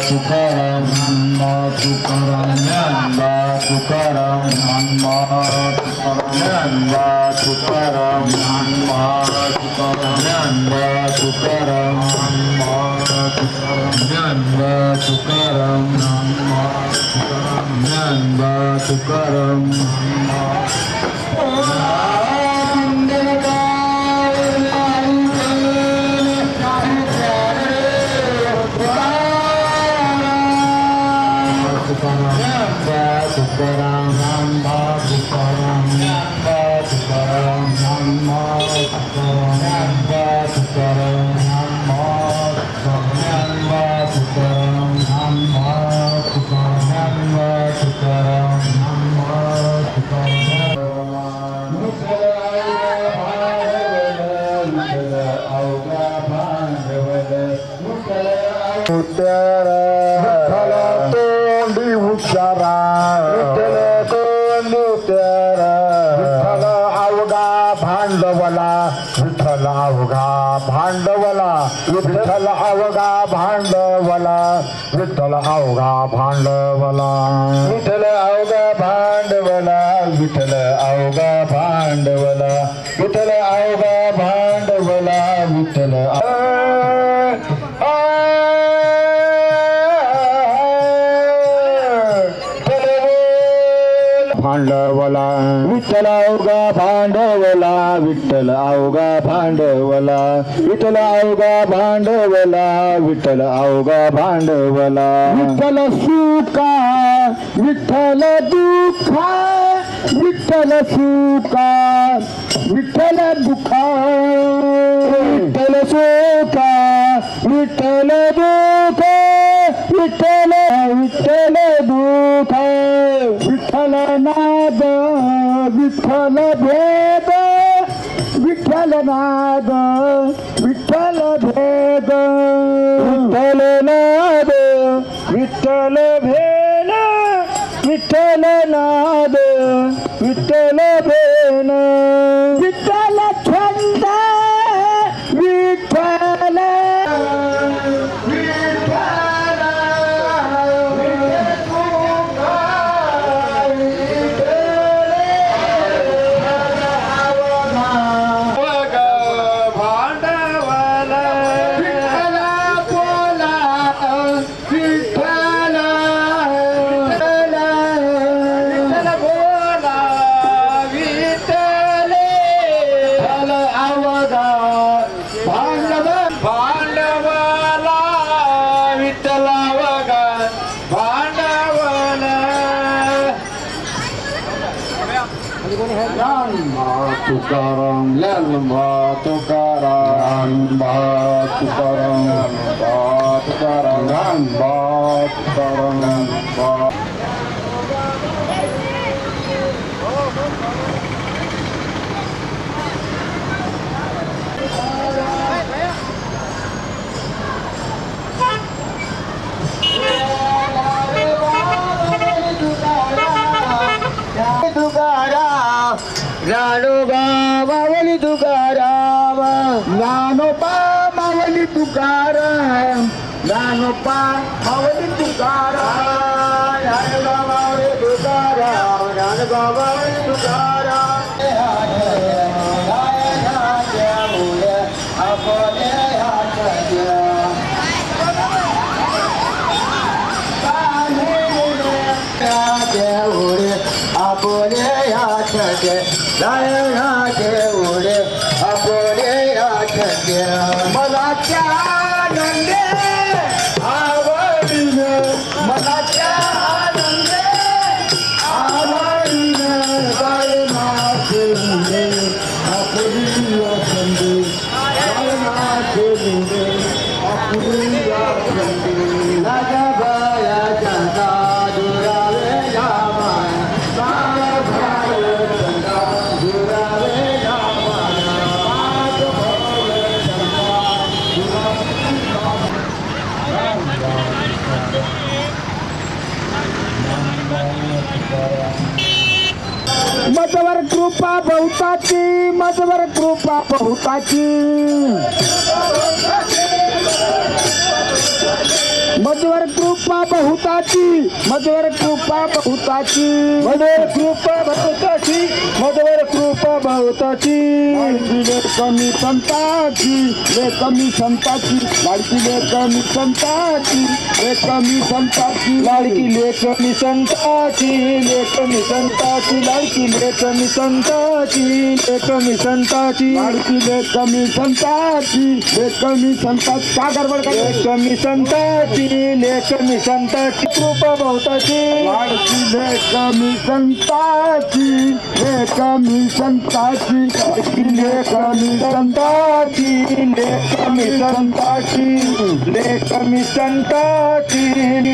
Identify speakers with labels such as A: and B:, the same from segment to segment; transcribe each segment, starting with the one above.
A: तुकाराम ज्ञानबा तुकाराम ज्ञानबा तुकाराम ज्ञानबा तुकाराम ज्ञानबा तुकाराम ज्ञानबा तुकाराम विठ्ठल अवघा भांडवला विठ्ठल अवघा भांडवला विठ्ठल अवघा भांडवला विठ्ठल अवघा भांडवला विठ्ठल अवघा भांडवला विठ्ठल भांडवला विठ्ठल अवघा भांडवला विठ्ठल अवघा भांडवला विठ्ठल अवघा भांडवला विठ्ठल अवघा भांडवला विठ्ठल सुखा विठ्ठल दुखा विठ्ठल सुखा विठ्ठल दुखा विठ्ठल सुखा विठ्ठल दुखा विठ्ठल विठ्ठल दुखा विठ्ठल नाद विठ्ठल भेद विठ्ठल नाद विठ्ठल भेद विठ्ठल नाद विठ्ठल भेद विठ्ठल नाद विठ्ठल भेद विठ्ठल छंद विठ्ठल
B: विठ्ठल
A: तुकाराम ज्ञानोबा तुकाराम ज्ञानोबा तुकाराम ज्ञानोबा तुकाराम ज्ञानोबा तुकाराम ज्ञानोबा तुकाराम ज्ञानोबा माऊली तुकाराम ज्ञानोबा माऊली तुकाराम ज्ञानोबा माऊली तुकाराम ज्ञानोबा माऊली तुकाराम ज्ञानोबा माऊली तुकाराम आपले हातचे लायनाचे उडे आपले हातचे मनाच्या आनंदे आवडीने मनाच्या आनंदे आवडीने गायनाचे उडे आपली संधी गायनाचे उडे आपली संधी राजा बाया जनता दुरावे मजवर कृपा बहुताची मजवर कृपा बहुताची मजवर कृपा बहुताची मजवर कृपा बहुताची मजवर कृपा बहुताची मजवर कृपा बहुताची लाडकीले कमी संताची ले कमी संताची लाडकीले कमी संताची ले कमी संताची लाडकीले कमी संताची ले कमी संताची लाडकीले कमी संताची ले कमी संताची लाडकीले कमी संताची ले कमी संताची का गडबड करे कमी संताची ले कमी संताची कृपा बहुताची लाडकीले कमी संताची ले कमी संताची ले कमी संताची ले कमी संताची ले कमी संताची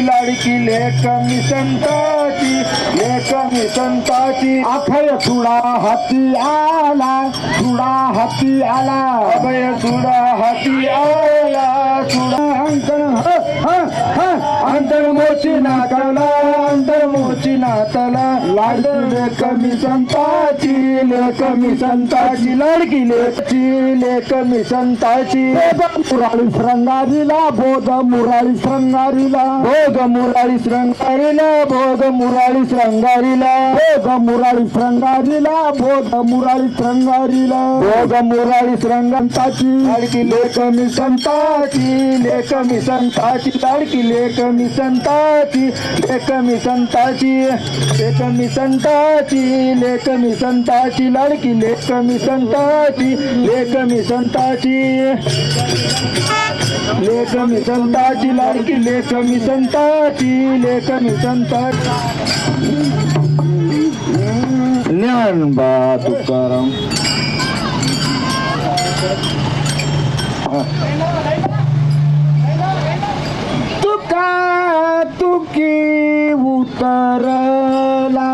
A: लाडकी ले कमी संताची ले कमी संताची अभय तुडा हाती आला तुडा हाती आला अभय तुडा हाती आला तुडा अंतर मोची नाकाला अंतर मोची नाताला लाडकी कमी संताची ले कमी संताची लाडकी ले कमी संताची मुराळी श्रंगारीला बोध मुराळी श्रंगारीला बोध मुराळी श्रंगारीला बोध मुराळी श्रंगारीला बोध मुराळी श्रंगारीला बोध मुराळी श्रंगारीला बोध मुराळी श्रंगांताची लाडकी ले कमी संताची ले कमी संताची लाडकी ले कमी संताची ले कमी संताची ले कमी संताची ले कमी संताची लाडकी ले कमी संताची ले कमी संताची ले कमी संताची लाडकी ले कमी संताची ले कमी संताची ज्ञानोबा तुकाराम तुका तुकी उतरला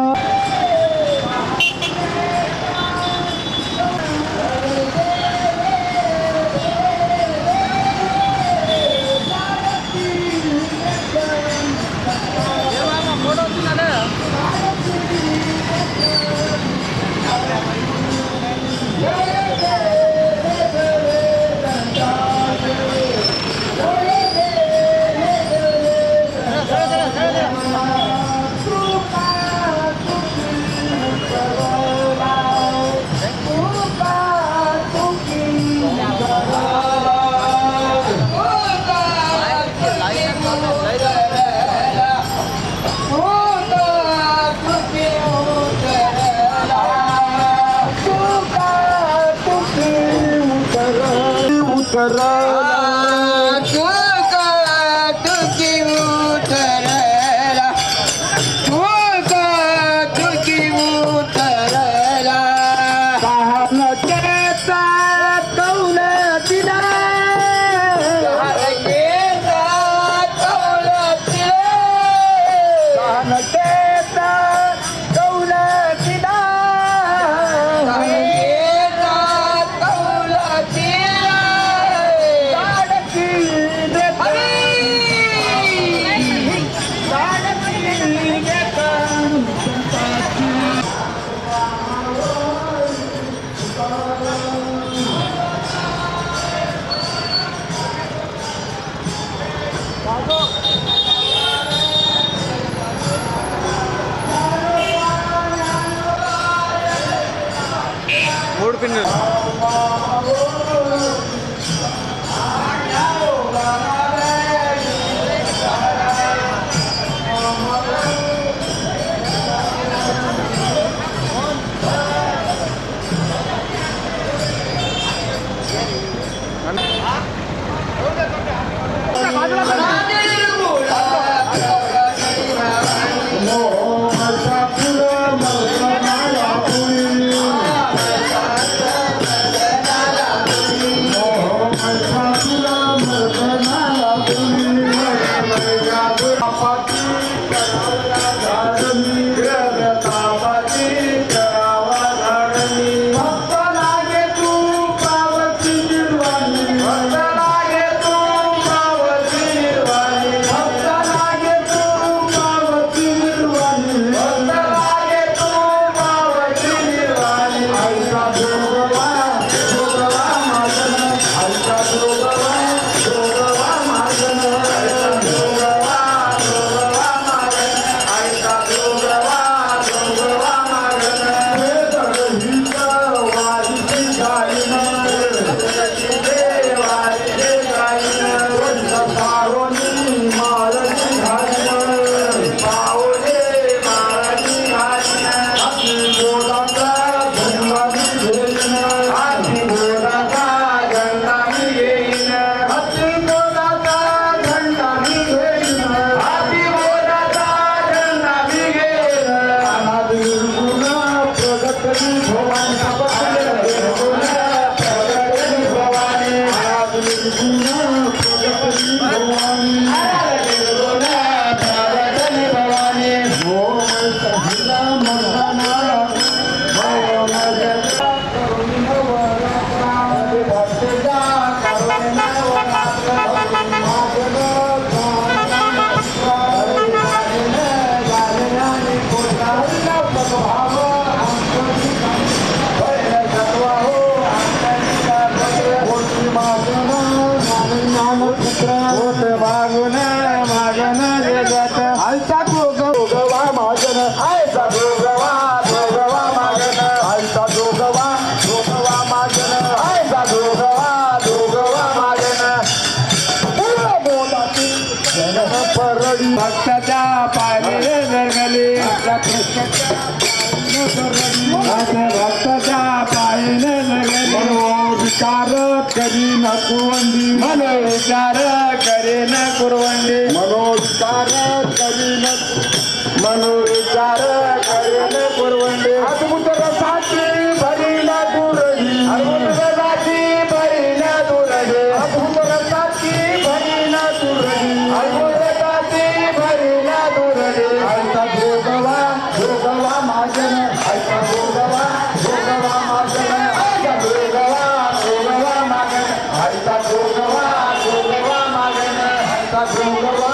B: మూడు పిన్నులు
A: भक्ताच्या पायले जरगले भक्ताच्या पायले जरगले मनोविचार करी न कुरवंडी मनोविचार करे न कुरवंडी मनोविचार करी न मनोविचार करे न कुरवंडी अद्भुतरसाची भरी न दुरडी अद्भुतरसाची भरी न दुरडी अद्भुतरसाची भरी न दुरडी अद्भुतरसाची भरी न दुरडी ऐसा भोगवा भोगवा माझन ऐसा भोगवा भोगवा माझन ऐसा भोगवा भोगवा माझन ऐसा भोगवा भोगवा माझन ऐसा भोगवा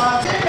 A: I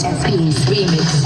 B: Masterpiece Remix.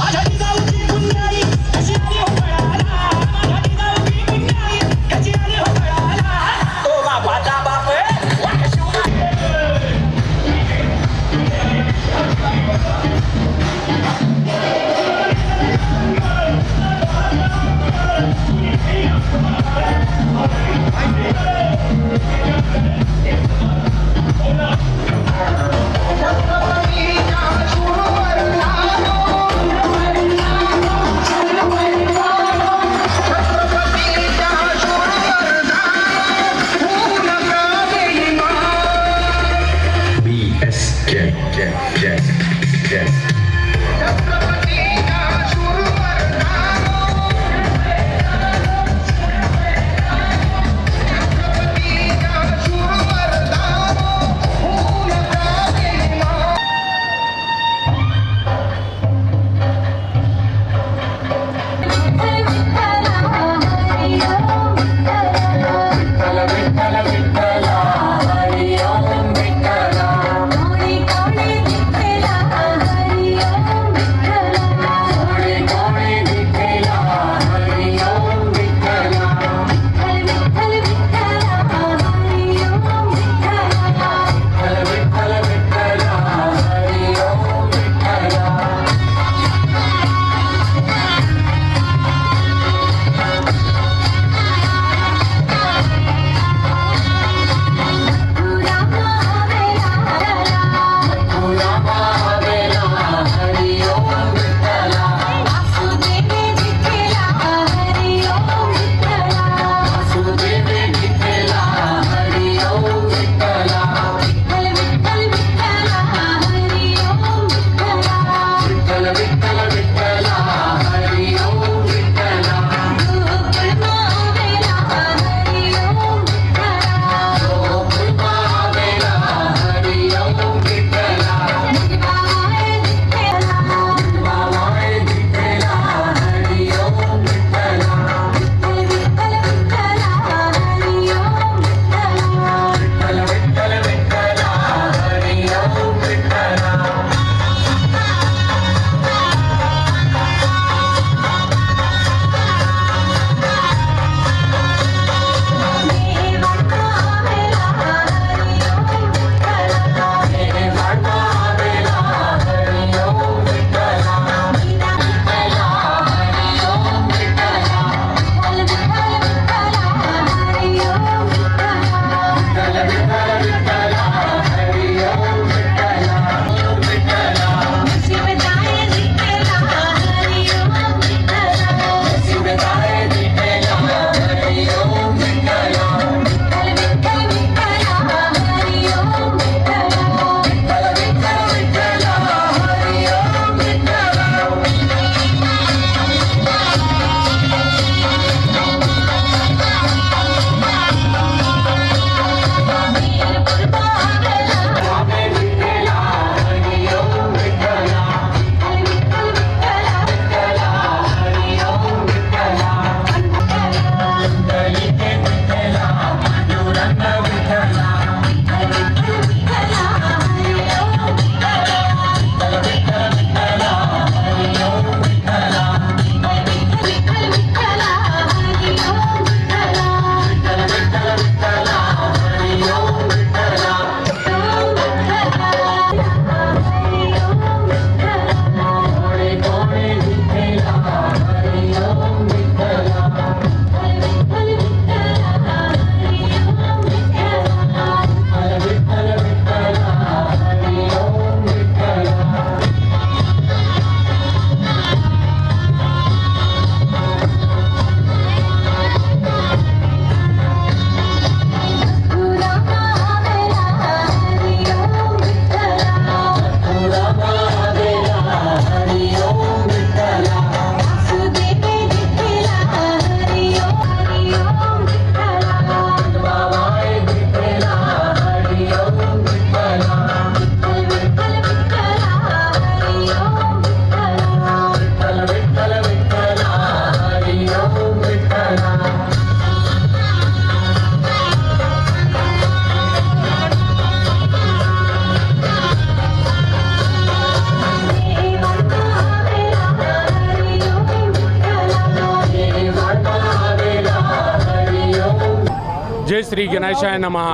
C: శ్రీ గణేశాయ నమః.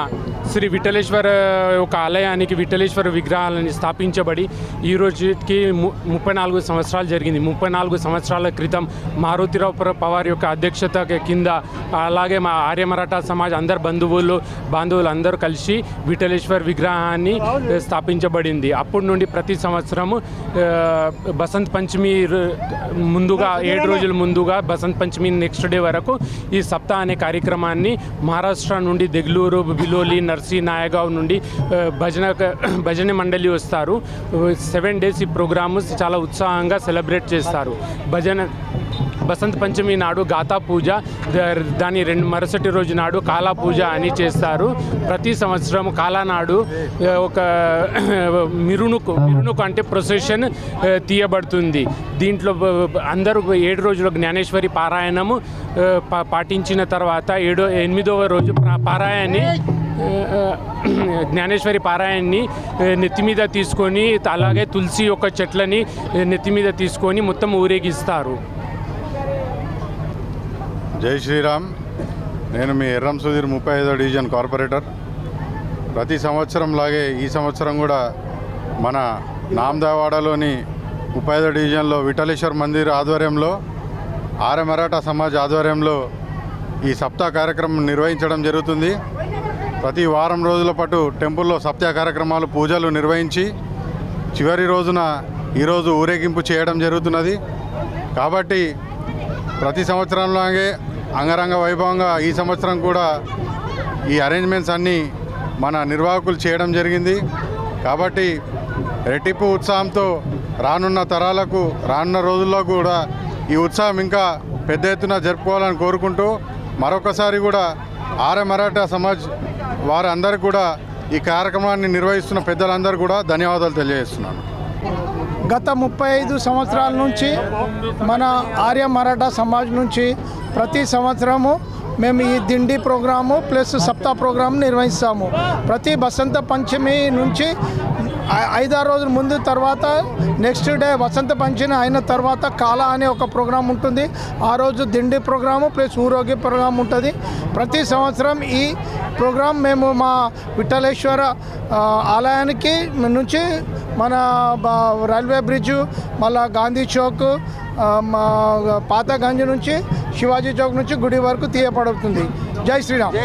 C: శ్రీ విఠలేశ్వర ఒక ఆలయానికి విఠలేశ్వర విగ్రహాలని స్థాపించబడి ఈ రోజుకి 34 సంవత్సరాలు జరిగింది. 34 సంవత్సరాల క్రితం మారుతిరావు పవార్ యొక్క అధ్యక్షత కింద, అలాగే మా ఆర్య మరాఠా సమాజ్ అందరు బాంధవులు అందరూ కలిసి విఠలేశ్వర విగ్రహాన్ని స్థాపించబడింది. అప్పటి నుండి ప్రతి సంవత్సరము బసంత్ పంచమి ముందుగా 7 రోజుల ముందుగా బసంత్ పంచమి నెక్స్ట్ డే వరకు ఈ సప్తాహ అనే కార్యక్రమాన్ని మహారాష్ట్ర నుండి దెగ్లూరు, బిలోలి, నర్సీ, నాయగావ్ నుండి భజన మండలి వస్తారు. 7 డేస్ ఈ ప్రోగ్రాము చాలా ఉత్సాహంగా సెలబ్రేట్ చేస్తారు. బసంత్ పంచమి నాడు గాతా పూజ, దాని మరుసటి రోజు నాడు కాలా పూజ అని చేస్తారు. ప్రతి సంవత్సరం కాలా నాడు ఒక మిరునుకు అంటే ప్రొసెషన్ తీయబడుతుంది. దీంట్లో అందరూ 7 రోజుల జ్ఞానేశ్వరి పారాయణము పాటించిన తర్వాత 8వ రోజు జ్ఞానేశ్వరి పారాయణాన్ని నెత్తి మీద తీసుకొని, అలాగే తులసి యొక్క చెట్లని నెత్తి మీద తీసుకొని మొత్తం ఊరేగిస్తారు.
D: జై శ్రీరామ్. నేను మీ ఎర్రం సుధీర్ 35వ డివిజన్ కార్పొరేటర్. ప్రతి సంవత్సరం లాగే ఈ సంవత్సరం కూడా మన నామదావాడలోని 35వ డివిజన్లో విఠలేశ్వర్ మందిర్ ఆధ్వర్యంలో ఆర్య మరాఠా సమాజ్ ఆధ్వర్యంలో ఈ సప్తాహ కార్యక్రమం నిర్వహించడం జరుగుతుంది. ప్రతి వారం రోజుల పాటు టెంపుల్లో సప్తాహ కార్యక్రమాలు, పూజలు నిర్వహించి చివరి రోజున ఈరోజు ఊరేగింపు చేయడం జరుగుతున్నది. కాబట్టి ప్రతి సంవత్సరంలాగే అంగరంగ వైభవంగా ఈ సంవత్సరం కూడా ఈ అరేంజ్మెంట్స్ అన్నీ మన నిర్వాహకులు చేయడం జరిగింది. కాబట్టి రెట్టింపు ఉత్సాహంతో రానున్న తరాలకు, రానున్న రోజుల్లో కూడా ఈ ఉత్సాహం ఇంకా పెద్ద ఎత్తున జరుపుకోవాలని కోరుకుంటూ, మరొకసారి కూడా ఆర్య మరాఠా సమాజ్ వారందరూ కూడా ఈ కార్యక్రమాన్ని నిర్వహిస్తున్న పెద్దలందరూ కూడా ధన్యవాదాలు తెలియజేస్తున్నాను.
E: గత 35 సంవత్సరాల నుంచి మన ఆర్య మరాఠా సమాజ్ నుంచి ప్రతి సంవత్సరము మేము ఈ దిండి ప్రోగ్రాము ప్లస్ సప్తాహ ప్రోగ్రాము నిర్వహిస్తాము. ప్రతి వసంత పంచమి నుంచి 5 రోజుల ముందు తర్వాత నెక్స్ట్ డే వసంత పంచమి అయిన తర్వాత కాలా అనే ఒక ప్రోగ్రాం ఉంటుంది. ఆ రోజు దిండి ప్రోగ్రాము ప్లస్ ఊరోగి ప్రోగ్రాం ఉంటుంది. ప్రతి సంవత్సరం ఈ ప్రోగ్రాం మేము మా విఠలేశ్వర ఆలయానికి నుంచి మన రైల్వే బ్రిడ్జు, మళ్ళా గాంధీ చౌక్, మా పాత గంజ్ నుంచి శివాజీ చౌక్ నుంచి గుడి వరకు తీయబడుతుంది. జై శ్రీరామ్.